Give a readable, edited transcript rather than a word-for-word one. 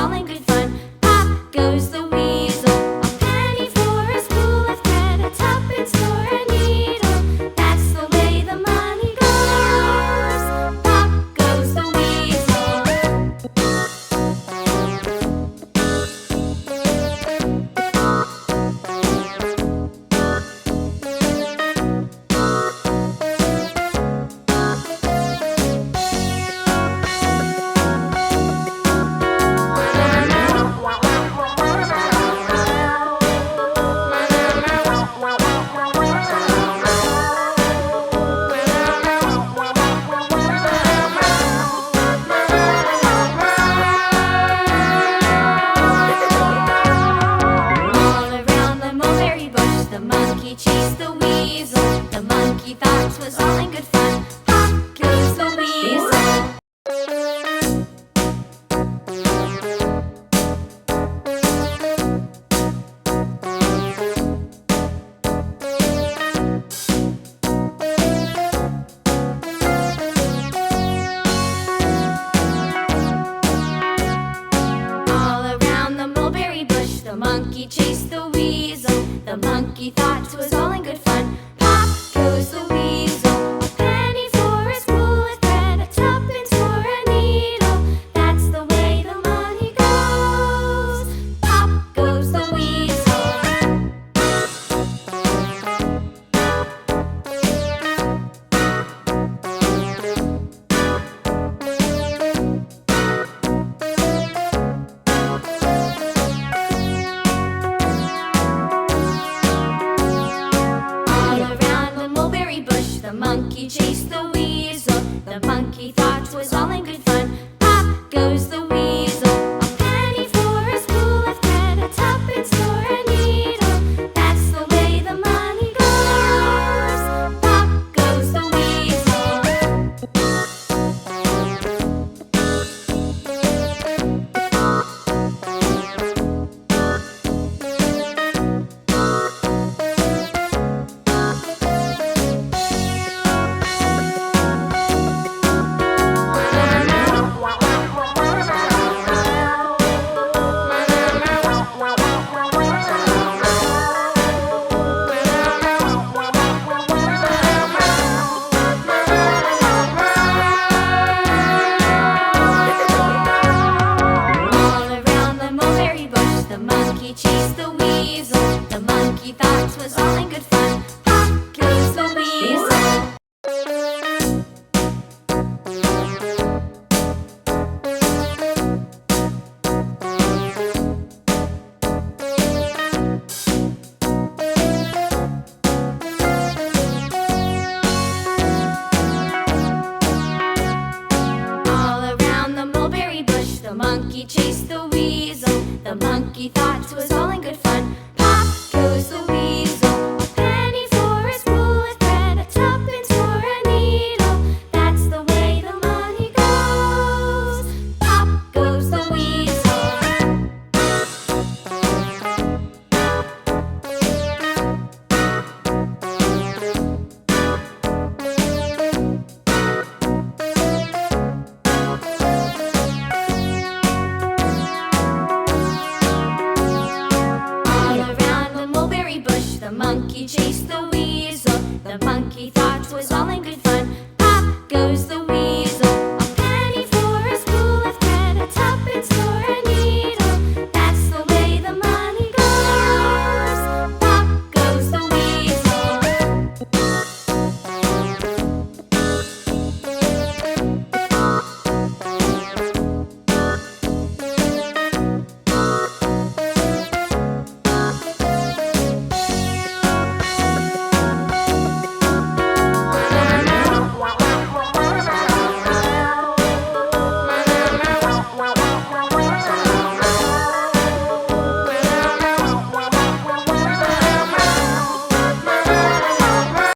all in good fun. Pop goes the weasel, a penny for a spool of thread, a tuppence for a needle. That's the way the money goes. Pop goes the weasel. The monkey chased the weasel. The monkey thought 'twas all in good fun. Pop goes the weasel. All around the mulberry bush, the monkey chased the weasel. The monkey thought 'twas all in good fun. Pop goes the weasel, a penny for a spool of thread, a tuppence for a needle. That's the way the money goes. Pop goes the weasel. The monkey chased the weasel. The monkey thought 'twas all in good fun. Pop goes the weasel, a penny for a spool of thread, a tuppence for a needle. That's the way the money goes. Pop goes the weasel. The monkey chased the weasel. The monkey thought 'twas all in good fun. Pop goes the weasel. All around the mulberry bush, the monkey chased the weasel. The monkey thought 'twas all in good fun. Pop goes the weasel, a penny for a spool of thread, a tuppence for a needle. That's the way the money goes. Pop goes the weasel. The monkey chased the